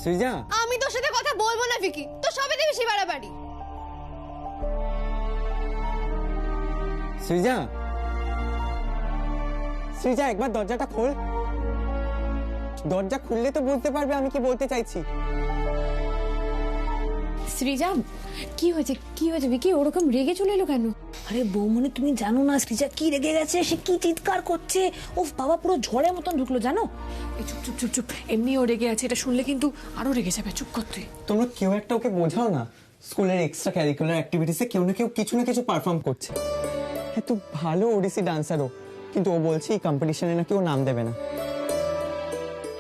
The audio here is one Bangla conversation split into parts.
সৃজা, আমি তোর সাথে কথা বলবো না ভিকি, তো সবে বেশি বাড়াবাড়ি। সৃজা, সৃজা একবার দরজাটা খোল। দরজা খুললে তো বুঝতে পারবে আমি কি বলতে চাইছি। সৃজা, কি হয়েছে কি হয়েছে ভিকি? ওরকম রেগে চলে এলো কেন? আরে বৌমনি, তুমি জানো না সৃজা কি রেগে গেছে, সে কি চিৎকার করছে। ওফ বাবা, পুরো ঝড়ের মতন ঢুকলো জানো। এই চুপ চুপ চুপ চুপ, এমনি ও রেগে আছে, এটা শুনলে কিন্তু আরো রেগে যাবে। চুপ কর তুই। তোমরা কেউ একটা ওকে বোঝাও না। স্কুলের এক্সট্রা ক্যারিকুলার অ্যাক্টিভিটিসে কেউ না কেউ কিছু না কিছু পারফর্ম করছে। এত ভালো ওডিসি ডান্সারও, কিন্তু ও বলছে এই কম্পিটিশনে নাকি ও নাম দেবে না।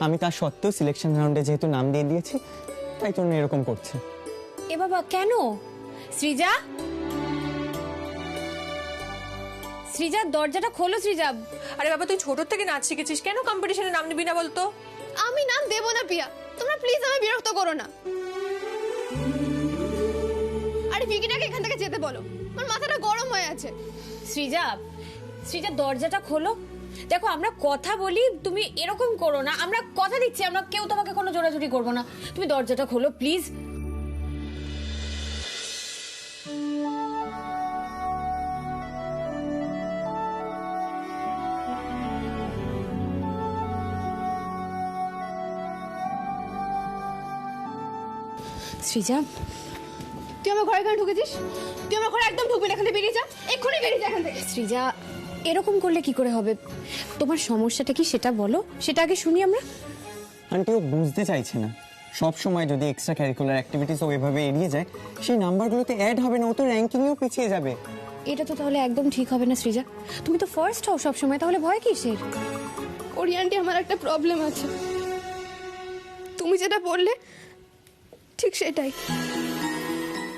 আমি তার সত্ত্বেও সিলেকশন রাউন্ডে যেহেতু নাম দিয়ে দিয়েছি, তাই জন্য এরকম করছে। এ বাবা, কেন? সৃজা, সৃজা দরজাটা খোলো। সৃজা, আরে বাবা, তুই ছোট থেকে নাচ শিখেছিস, কেন কম্পিটিশনে নাম নিবি না বলতো? আমি নাম দেবো না প্রিয়া, তোমরা প্লিজ আমায় বিরক্ত করো না। আরে ভিকিটাকে এখান থেকে যেতে বলো, আমার মাথাটা গরম হয়ে আছে। সৃজা, সৃজা দরজাটা খোলো। দেখো, আমরা কথা বলি, তুমি এরকম করো না। আমরা কথা দিচ্ছি, আমরা কেউ তোমাকে কোনো জোরাজুরি করবো না। তুমি দরজাটা খোলো প্লিজ। সৃজা, তুই আমার ঘরে কেন ঢুকেছিস? তুই আমার ঘরে একদম ঢুকবি না, এখান থেকে বেরিয়ে যা, এক্ষুনি বেরিয়ে যা এখান থেকে। সৃজা, এরকম করলে কি করে হবে? তোমার সমস্যাটা কি সেটা বলো, সেটা আগে শুনি আমরা। আন্টি, ও বুঝতে চাইছে না। সব সময় যদি এক্সট্রা ক্যারিকুলার অ্যাক্টিভিটিস ও এভাবে এড়িয়ে যায়, সেই নাম্বারগুলোতে অ্যাড হবে না, ও তো র্যাঙ্কিংয়েও পিছিয়ে যাবে। এটা তো তাহলে একদম ঠিক হবে না সৃজা। তুমি তো ফার্স্ট হও সব সময়, তাহলে ভয় কিসের? ওরি আন্টি, আমার একটা প্রবলেম আছে। তুমি যেটা বললে ঠিক সেটাই,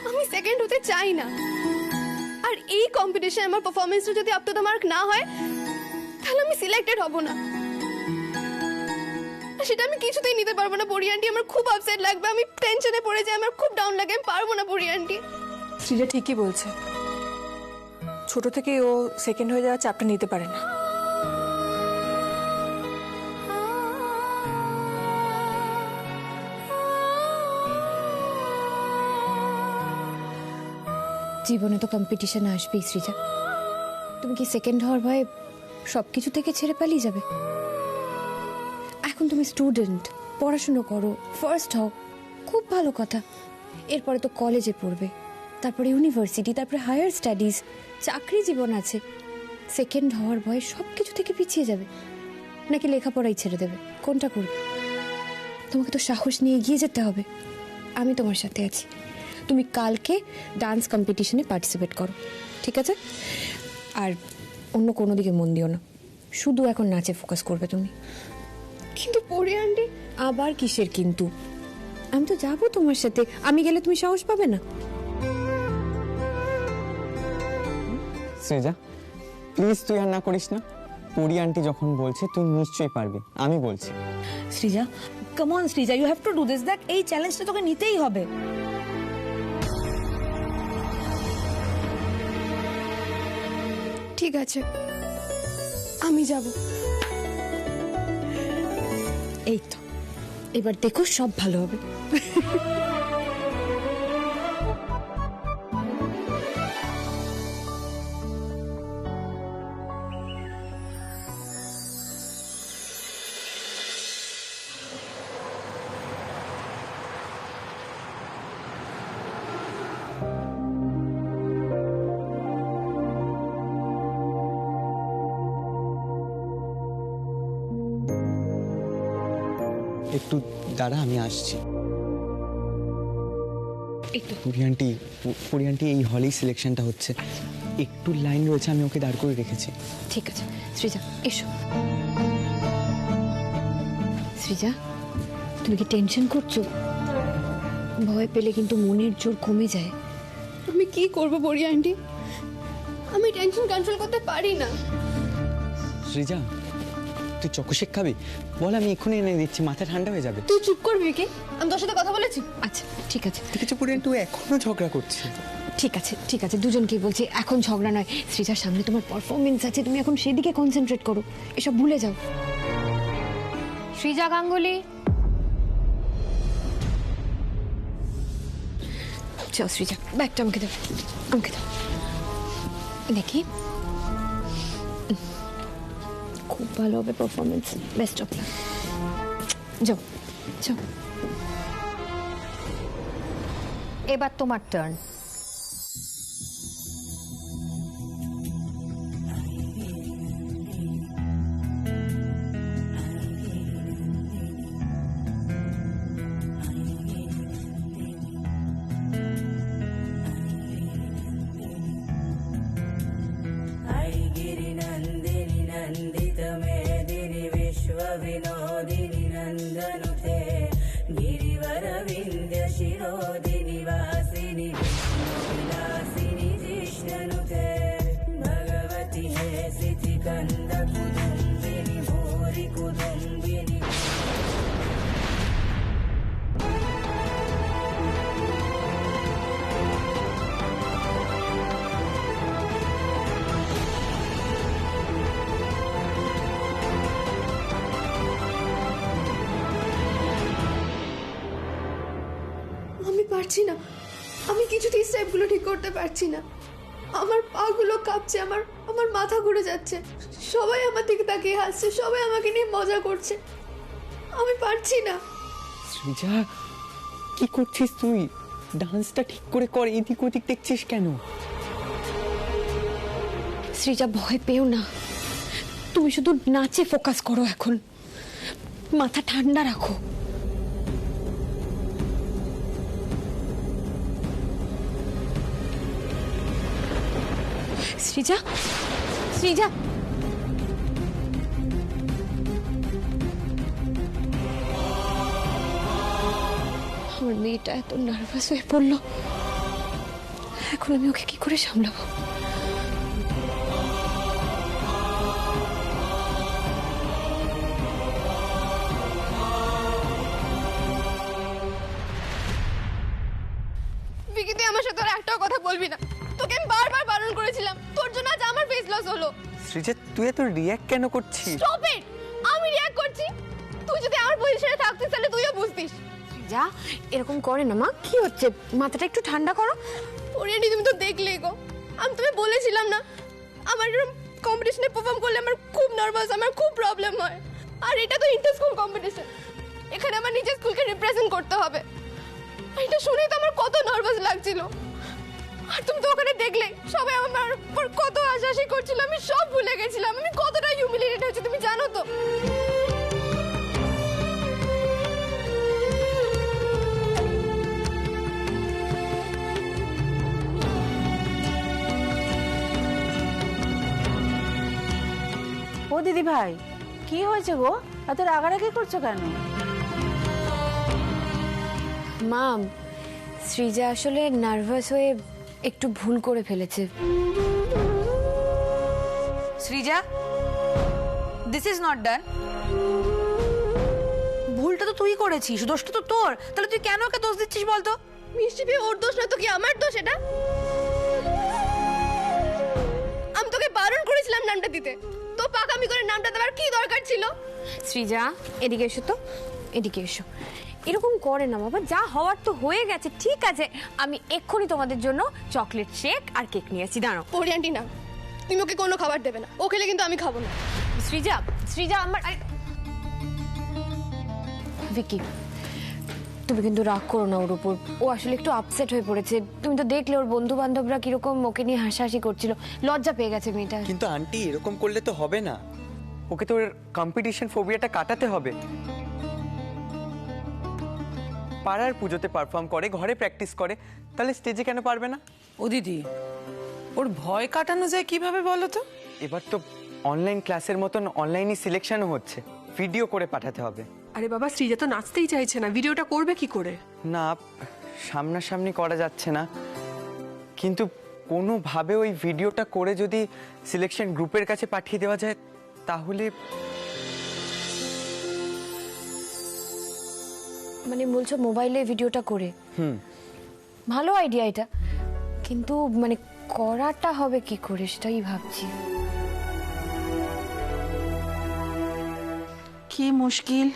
আমি সেকেন্ড হতে চাই না। আর এই কম্পিটিশনে আমার পারফরমেন্সটা যদি আপ টু দ্য মার্ক না হয়, তাহলে আমি সিলেক্টেড হব না। সেটা আমি কিছুতেই নিতে পারবো না পরি আন্টি, আমার খুব আপসেট লাগবে, আমি টেনশনে পড়ে যাই, আমার খুব ডাউন লাগে, আমি পারবো না পরি আন্টি। সৃজা ঠিকই বলছে, ছোট থেকে ও সেকেন্ড হয়ে যাওয়ার চাপটা নিতে পারে না। জীবনে তো কম্পিটিশন আসবেই সৃজা। তুমি কি সেকেন্ড হওয়ার ভয়ে সবকিছু থেকে ছেড়ে পালিয়ে যাবে? এখন তুমি স্টুডেন্ট, পড়াশুনো করো, ফার্স্ট হও, খুব ভালো কথা। এরপরে তো কলেজে পড়বে, তারপরে ইউনিভার্সিটি, তারপরে হায়ার স্টাডিজ, চাকরি জীবন আছে। সেকেন্ড হওয়ার ভয়ে সবকিছু থেকে পিছিয়ে যাবে, নাকি লেখাপড়াই ছেড়ে দেবে? কোনটা করবে? তোমাকে তো সাহস নিয়ে এগিয়ে যেতে হবে। আমি তোমার সাথে আছি। তুমি কালকে ডান্স কম্পিটিশনে পার্টিসিপেট করো, ঠিক আছে? আর অন্য কোনো দিকে মন দিও না, শুধু এখন নাচে ফোকাস করবে তুমি। কিন্তু পরি আন্টি। আবার কিসের কিন্তু? আমি তো যাবো তোমার সাথে, আমি গেলে তুমি সাহস পাবে না? সৃজা, প্লিজ তুই আর না করিস না। পরি আন্টি যখন বলছে তুই নিশ্চয়ই পারবি, আমি বলছি। Srija, come on Srija, you have to do this. দেখ, এই চ্যালেঞ্জটা তোকে নিতেই হবে। ঠিক আছে, আমি যাব। এই তো, এবার দেখো সব ভালো হবে। একটু দাঁড়া, আমি আসছি। একটু পরি আন্টি, এই হলেই সিলেকশনটা হচ্ছে, একটু লাইন রয়েছে, আমি ওকে দাঁড় করে রেখেছি। ঠিক আছে সৃজা, এসো। সৃজা, তুমি কি টেনশন করছো? ভয় পেলে কিন্তু মনের জোর কমে যায়। আমি কি করব পরি আন্টি, আমি টেনশন কন্ট্রোল করতে পারি না। সৃজা, তুই চকোশেক খাবি? বল, আমি এক্ষুনি এনে দিচ্ছি, মাথা ঠান্ডা হয়ে যাবে। তুই চুপ করবি কি? আমি তোর সাথে কথা বলেছি। আচ্ছা ঠিক আছে, ঠিক আছে পরি আন্টি, তুই এখনো ঝগড়া করছিস। ঠিক আছে ঠিক আছে, দুজনকেই বলছি, এখন ঝগড়া নয়। সৃজার সামনে তোমার পারফরমেন্স আছে, তুমি এখন সেদিকে কনসেন্ট্রেট করো, এসব ভুলে যাও। সৃজা গাঙ্গুলি, চল সৃজা, ব্যাগটা আমাকে দাও, আমাকে দাও। দেখি, খুব ভালো হবে পারফরমেন্স, বেস্ট অফ লাক। যাও যাও। এবার তোমার টার্ন। गिरिनन्दिनि नन्दितमेदिनि विश्वविनोदिनि नन्दनुते गिरिवरविन्द्यशिरोदिनि वासिनि विलासिनि जिष्णनुते भगवति हे सितिकन्दकुदुम्बिनि भूरि कुदुम्बिनि আমি পারছি না, আমি কিছুতেই স্টেপগুলো ঠিক করতে পারছি না। আমার পাগুলো কাঁপছে, আমার আমার মাথা ঘুরে যাচ্ছে। সবাই আমার দিকে তাকিয়ে হাসছে, সবাই আমাকে নিয়ে মজা করছে। আমি পারছি না। সৃজা, কি করছিস তুই? ডান্সটা ঠিক করে কর, এদিক ওদিক দেখছিস কেন? সৃজা, ভয় পেও না, তুমি শুধু নাচে ফোকাস করো, এখন মাথা ঠান্ডা রাখো। সৃজা, সৃজা, আমার মেয়েটা এত নার্ভাস হয়ে পড়লো, এখন আমি ওকে কি করে সামলাবো? বিকি, তুই আমার সাথে আর একটাও কথা বলবি না। তোকে আমি বারবার বারণ করেছিলাম, তোর জন্য আজ আমার ফেস লস হলো। সৃজা, তুই এত রিয়াক্ট কেন করছিস? Stop it! আমি রিঅ্যাক্ট করছি। তুই যদি আমার পজিশনে থাকতিস তাহলে তুইও বুঝতিস। যা, এরকম করে না মা, কি হচ্ছে? মাথাটা একটু ঠান্ডা করো। ওরিয়ানি, তুমি তো দেখলেই গো, আমি তুমি বলেছিলাম না আমার এরকম কম্পিটিশনে পারফর্ম করলে আমার খুব নার্ভাস, আমার খুব প্রবলেম হয়। আর এটা তো ইন্টার স্কুল কম্পিটিশন, এখানে আমার নিজের স্কুলকে রিপ্রেজেন্ট করতে হবে। এটা শুনেই তো আমার কত নার্ভাস লাগছিল। আর তুমি তো ওখানে দেখলে সবাই আমার উপর কত হাসাহাসি করছিল, আমি সব ভুলে গেছিলাম। আমি কতটা হিউমিলিয়েটেড হয়েছি তুমি জানো তো। ও দিদি ভাই, কি হয়েছে গো? এত রাগারাগি করছো কেন? মা, সৃজা আসলে নার্ভাস হয়ে একটু ভুল করে ফেলেছে। Srija, this is not done. ভুলটা তো তুই করেছিস, দোষটা তো তোর। তাহলে তুই কেন ওকে দোষ দিচ্ছিস বলতো? মিষ্টি ওর দোষ না তো কি আমার দোষ এটা? আমি তোকে বারণ করেছিলাম নামটা দিতে, তো পাকামি করে নামটা দেওয়ার কি দরকার ছিল? সৃজা, এদিকে এসো তো, এদিকে এসো। এরকম করে না বাবা, যা হওয়ার তো হয়ে গেছে, ঠিক আছে? আমি এক্ষুনি তোমাদের জন্য চকলেট শেক আর কেক নিয়ে আসি, দাঁড়াও। ওরিয়ান্টি না, তুমি ওকে কোনো খাবার দেবে না, ও খেলে কিন্তু আমি খাবো না। সৃজা, সৃজা আমার, ভিকি, তুমি কিন্তু রাগ করো না ওর উপর। ও আসলে একটু আপসেট হয়ে পড়েছে। তুমি তো দেখলে ওর বন্ধু বান্ধবরা কিরকম ওকে নিয়ে হাসাহাসি করছিল, লজ্জা পেয়ে গেছে মেয়েটা। কিন্তু আন্টি, এরকম করলে তো হবে না। ওকে তো ওর কম্পিটিশন ফোবিয়াটা কাটাতে হবে। পাড়ার পুজোতে পারফর্ম করে, ঘরে প্র্যাকটিস করে, তাহলে স্টেজে কেন পারবে না? ও দিদি, ওর ভয় কাটানো যায় কিভাবে বলো তো? এবার তো অনলাইন ক্লাসের মতন অনলাইনে সিলেকশনও হচ্ছে, ভিডিও করে পাঠাতে হবে। আরে বাবা, সৃজা তো নাচতেই চাইছে না, ভিডিওটা করবে কি করে? না, সামনাসামনি করা যাচ্ছে না, কিন্তু কোনোভাবে ওই ভিডিওটা করে যদি সিলেকশন গ্রুপের কাছে পাঠিয়ে দেওয়া যায় তাহলে। মানে বলছো মোবাইলে ভিডিওটা করে? ভালো আইডিয়া এটা, কিন্তু মানে করাটা হবে কি করে সেটাই ভাবছি। কি মুশকিল।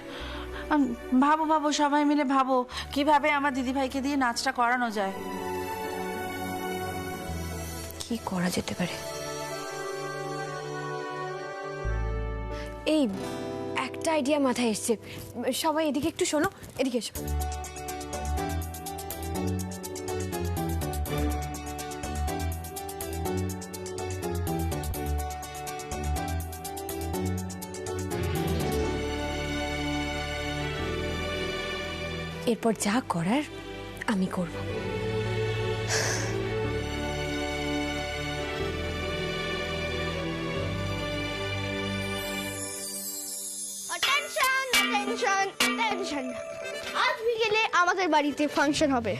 ভাবো ভাবো, সবাই মিলে ভাবো কিভাবে আমার দিদি ভাইকে দিয়ে নাচটা করানো যায়। কি করা যেতে পারে? এই একটা আইডিয়া মাথায় এসছে। সবাই এদিকে একটু শোনো, এদিকে এসো। এরপর যা করার আমি করব। আজ বিকেলে আমাদের বাড়িতে ফাংশন হবে,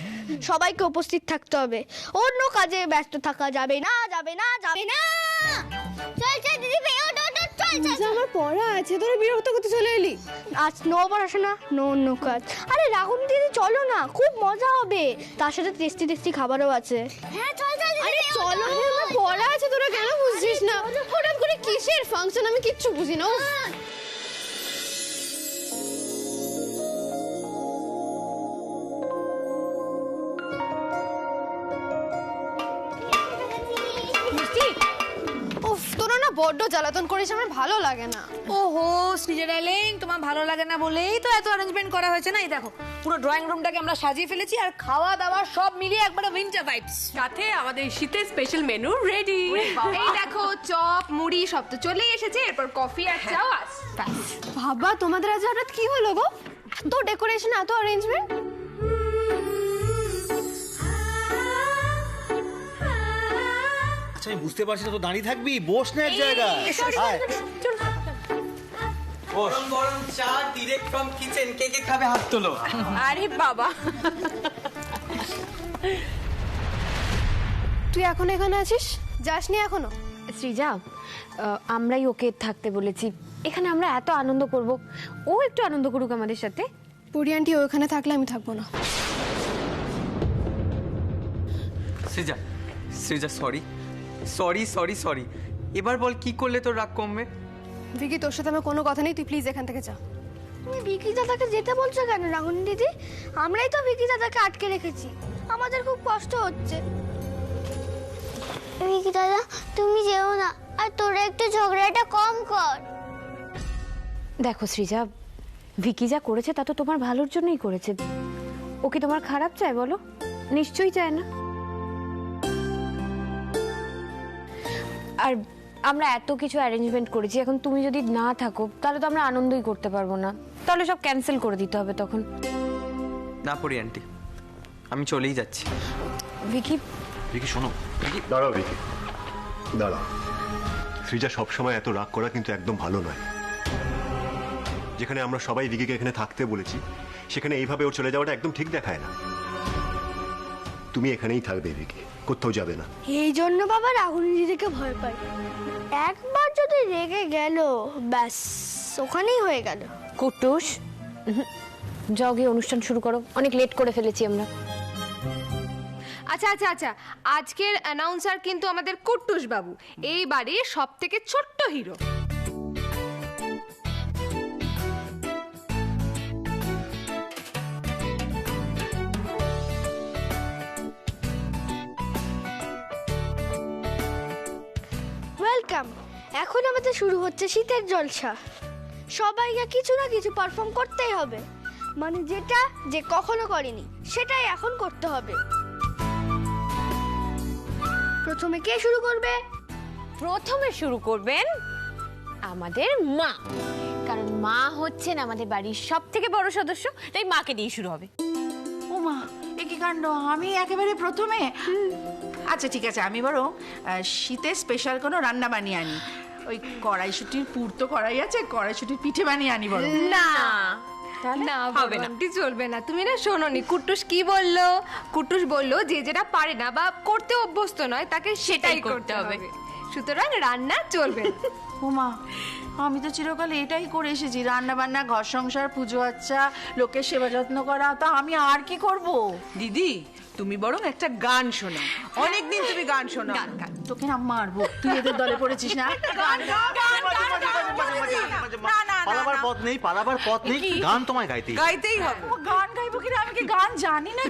সবাইকে উপস্থিত থাকতে হবে। অন্য কাজে ব্যস্ত থাকা যাবে না, যাবে না, যাবে না। চল চল দিদি ভাই, ওঠ ওঠ ওঠ, চল চল। আমার পড়া আছে, তোরা বিরক্ত করতে চলে এলি। আজ নো পড়াশোনা, নো অন্য কাজ। আরে রাহুল দিদি চলো না, খুব মজা হবে। তার সাথে টেস্টি টেস্টি খাবারও আছে। হ্যাঁ চল চল। আরে চলো, আমার পড়া আছে, তোরা কেন বুঝছিস না? হঠাৎ করে কিসের ফাংশন আমি কিচ্ছু বুঝি না। তোরা না বড্ড জ্বালাতন করিস, আমার ভালো লাগে না। ওহো শ্রীজা ডার্লিং, তোমার ভালো লাগে না বলেই তো এত অ্যারেঞ্জমেন্ট করা হয়েছে না। এই দেখো পুরো ড্রয়িং রুমটাকে আমরা সাজিয়ে ফেলেছি, আর খাওয়া দাওয়া সব মিলিয়ে একবারে উইন্টার ভাইবস। সাথে আমাদের শীতের স্পেশাল মেনু রেডি। এই দেখো চপ মুড়ি সব তো চলেই এসেছে, এরপর কফি আর চাও আস। বাবা, তোমাদের আজ হঠাৎ কি হলো গো? এত ডেকোরেশন, এত অ্যারেঞ্জমেন্ট। আচ্ছা আমি বুঝতে পারছি না, তো দাঁড়িয়ে থাকবি, বস না এক জায়গায়। গরম গরম চা ডিরেক্ট ফ্রম কিচেন, কে কে খাবে হাত তোলো। আরে বাবা, তুই এখন এখানে আছিস, যাসনি এখনো? সৃজা, আমরাই ওকে থাকতে বলেছি এখানে, আমরা এত আনন্দ করব, ও একটু আনন্দ করুক আমাদের সাথে। পুরি আন্টি ওখানে থাকলে আমি থাকবো না। Srija, Srija sorry sorry sorry sorry. এবার বল কি করলে তোর রাগ কমবে? ভিকি, তোর সাথে আমার কোনো কথা নেই, তুই প্লিজ এখান থেকে যা। তুমি ভিকি দাদাকে যেতে বলছো কেন রাগুন দিদি? আমরাই তো ভিকি দাদাকে আটকে রেখেছি, আমাদের খুব কষ্ট হচ্ছে। ভিকি দাদা তুমি যেও না, আর তোরা একটু ঝগড়াটা কম কর। দেখো সৃজা, ভিকি যা করেছে তা তো তোমার ভালোর জন্যই করেছে। ও কি তোমার খারাপ চায় বলো? নিশ্চয়ই চায় না। আর আমরা এত কিছু অ্যারেঞ্জমেন্ট করেছি, এখন তুমি যদি না থাকো তাহলে তো আমরা আনন্দই করতে পারবো না, তাহলে সব ক্যান্সেল করে দিতে হবে তখন। না পড়ি আন্টি, আমি চলেই যাচ্ছি। ভিকি, ভিকি শোনো, ভিকি দাঁড়াও ভিকি, দাঁড়াও। সৃজা সবসময় এত রাগ করা কিন্তু একদম ভালো নয়। যেখানে আমরা সবাই ভিকিকে এখানে থাকতে বলেছি, সেখানে এইভাবে ওর চলে যাওয়াটা একদম ঠিক দেখায় না। তুমি এখানেই থাকবে ভিকি, কোথাও যাবে না। এই জন্য বাবা রাহুল দিদিকে ভয় পাই। একবার যদি রেগে গেল ব্যাস ওখানেই হয়ে গেল। কুটুস, যাও গিয়ে অনুষ্ঠান শুরু করো, অনেক লেট করে ফেলেছি আমরা। আচ্ছা আচ্ছা আচ্ছা, আজকের অ্যানাউন্সার কিন্তু আমাদের কুট্টুস বাবু, এই বাড়ির সব থেকে ছোট্ট হিরো। ওয়েলকাম। এখন আমাদের শুরু হচ্ছে শীতের জলসা। সবাইকে কিছু না কিছু পারফর্ম করতেই হবে, মানে যেটা যে কখনো করেনি সেটাই এখন করতে হবে। প্রথমে কে শুরু করবে? প্রথমে শুরু করবেন আমাদের মা, কারণ মা হচ্ছেন আমাদের বাড়ির সব থেকে বড় সদস্য, তাই মাকে দিয়ে শুরু হবে। ও মা, এ কি কাণ্ড! আমি একেবারে প্রথমে? আচ্ছা ঠিক আছে, আমি বরং শীতের স্পেশাল কোনো রান্না বানিয়ে আনি। ওই কড়াইশুটির পুর তো কড়াই আছে, কড়াইশুটির পিঠে বানিয়ে আনি বরং। না না হবে না, চলবে না। তুমি না শোনোনি কুট্টুস কি বললো? কুট্টুস বললো যে যেটা পারে না বা করতে অভ্যস্ত নয় তাকে সেটাই করতে হবে, সুতরাং রান্না চলবে না। ও মা, আমি তো চিরকাল এটাই করে এসেছি, রান্না বান্না, ঘর সংসার, পুজো আচ্ছা, লোকের সেবা যত্ন করা। তা আমি আর কি করব? দিদি তুমি বরং একটা গান শোনাও, অনেকদিন তুমি গান শোনাও। তোকে না মারবো, তুই এদের দলে পড়েছিস না? পালাবার পথ নেই, পালাবার পথ নেই, গান তোমায় গাইতেই গাইতেই হবে। গান গাই গাইবো কিনা, আমি কি গান জানি না।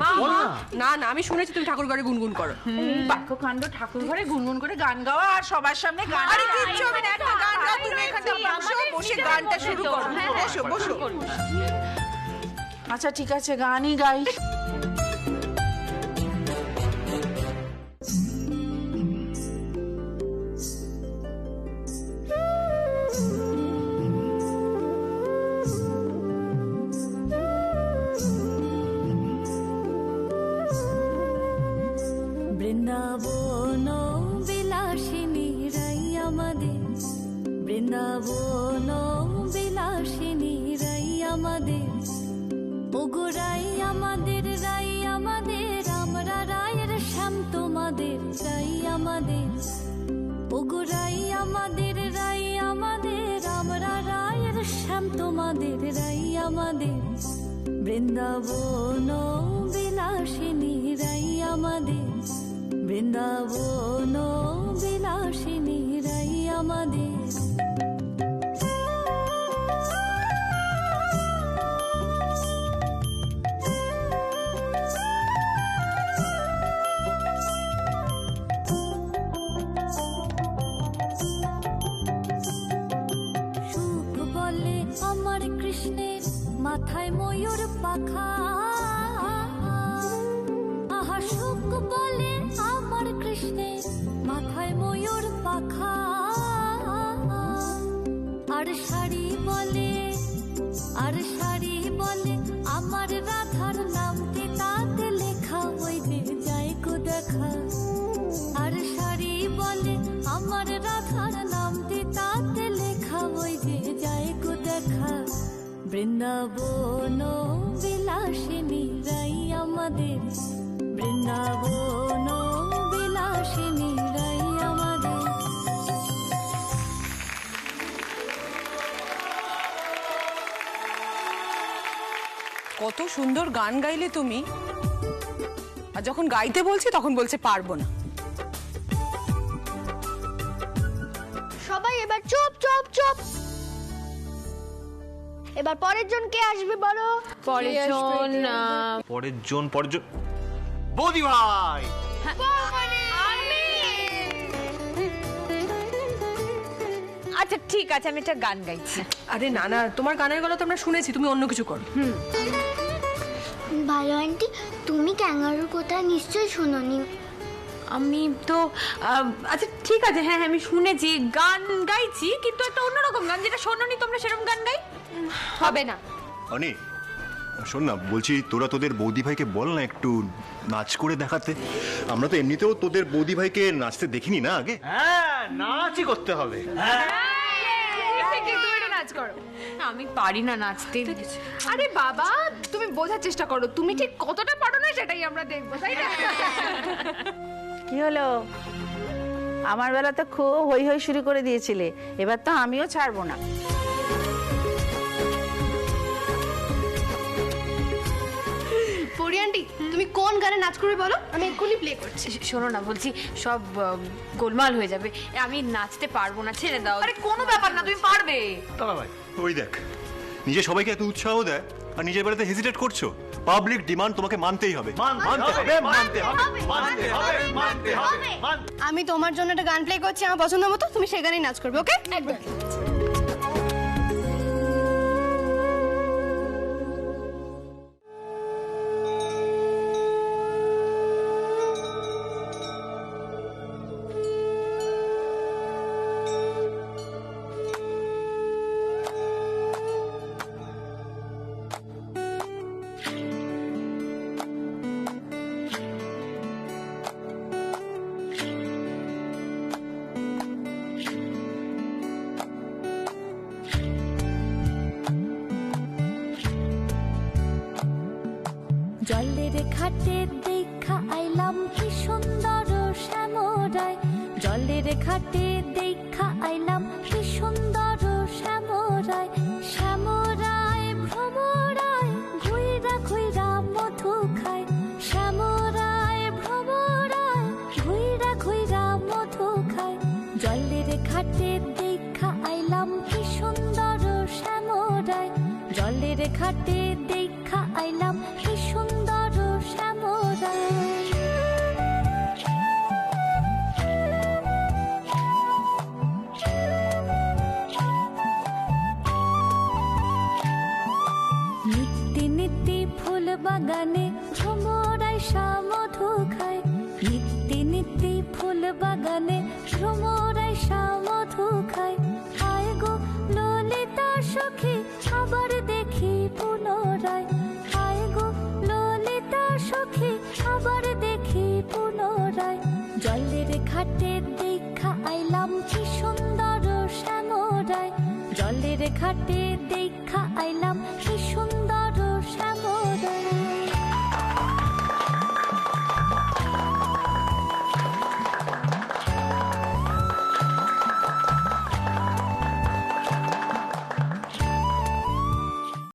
না না, আমি শুনেছি তুমি ঠাকুর ঘরে গুনগুন করো। দেখো কাণ্ড, ঠাকুর ঘরে গুনগুন করে গান গাওয়া আর সবার সামনে গান। আরে কিচ্ছু হবে না, একটা গান গাও তুমি এখানে বসো, বসে গানটা শুরু করো। বসো বসো। আচ্ছা ঠিক আছে, গানই গাই। বৃন্দাবন বিলাসিনী রাই আমাদের, বৃন্দাবন বিলাসিনী রাই আমাদের, ওগো রাই আমাদের, রাই আমাদের, আমরা রায়ের শ্যাম তোমাদের, রাই আমাদের, ওগো রাই আমাদের, রাই আমাদের, আমরা রায়ের শ্যাম তোমাদের, রাই আমাদের, বৃন্দাবন বিলাসিনী রাই আমাদের, বৃন্দাবন বিলাসিনী রাই আমাদের। সুখ বলে আমার কৃষ্ণের মাথায় ময়ূর পাখা, আহা সুখ বলে আমার কৃষ্ণের মাথায় ময়ূর পাখা, আর শাড়ি বলে, আর শাড়ি বলে আমার রাধার নামটি তাতে লেখা, ওই যে যাই কো দেখা, আর শাড়ি বলে আমার রাধার নামটি তাতে লেখা, ওই যে যাই কো দেখা, বৃন্দাবন বিলাসিনী রাই আমাদের, বৃন্দাবন বিলাসিনী রাই আমাদের। কত সুন্দর গান গাইলে তুমি, আর যখন গাইতে বলছি তখন বলছে পারবো না। সবাই এবার চুপ চুপ চুপ। এবার পরের জন কে আসবে বলো? পরের জন পরের জন বৌদি ভাই। আচ্ছা ঠিক আছে, আমি একটা গান গাইছি। আরে না না, তোমার গানের গলা তো আমরা শুনেছি, তুমি অন্য কিছু করো। ভালো আন্টি, তুমি ক্যাঙ্গারুর কথা নিশ্চয়ই শোনোনি। আমি তো আচ্ছা ঠিক আছে, হ্যাঁ হ্যাঁ আমি শুনেছি, গান গাইছি, কিন্তু একটা অন্যরকম গান, যেটা শোনোনি তোমরা সেরকম গান গাই। হবে না। অনি শোন না, বলছি তোরা তোদের বৌদি ভাইকে বল না একটু নাচ করে দেখাতে। আমরা তো এমনিতেও তোদের বৌদি ভাইকে নাচতে দেখিনি না আগে। হ্যাঁ, নাচই করতে হবে। তুমি একটা নাচ করো। আমি পারি না নাচতে। আরে বাবা, তুমি বোঝার চেষ্টা করো, তুমি ঠিক কতটা পারো না সেটাই আমরা দেখবো, তাই না? কি হলো? আমার বেলা তো খুব হই হই শুরু করে দিয়েছিলে, এবার তো আমিও ছাড়বো না। পরি আন্টি, তুমি কোন গানে নাচ করবে বলো, আমি এক্ষুনি প্লে করছি। শোনো না, বলছি সব গোলমাল হয়ে যাবে, আমি নাচতে পারবো না, ছেড়ে দাও। আরে কোনো ব্যাপার না, তুমি পারবে। দাঁড়া ভাই, ওই দেখ, নিজে সবাইকে এত উৎসাহ দেয় আর নিজের বেলাতে হেজিটেট করছো। পাবলিক ডিমান্ড তোমাকে মানতেই হবে। আমি তোমার জন্য একটা গান প্লে করছি আমার পছন্দ মতো, তুমি সেই গানেই নাচ করবে, ওকে? একদম। জলের ঘাটে দেখা আইলাম কি সুন্দর শ্যামরায়, জলের ঘাটে দেখা আইলাম কি সুন্দর শ্যামরায়, শ্যামরায় ভ্রমরায় ঘুইরা ঘুইরা মধু খায়, শ্যামরায় ভ্রমরায় ঘুইরা ঘুইরা মধু খায়, জলের ঘাটে দেখা আইলাম কি সুন্দর শ্যামরায়, জলের ঘাটে দেখা আইলাম কি নীতি ফুল বাগানে ভ্রমরাই মধু খায়, নীতি নীতি ফুল বাগানে ভ্রমরাই মধু খায়। হায় গো ললিতা সখী আবার দেখি পুনরায়, হায় গো ললিতা সখী আবার দেখি পুনরায়। জলের ঘাটে দেখা আইলাম কি সুন্দর শ্যামরায়, জলের ঘাটে দেখা আইলাম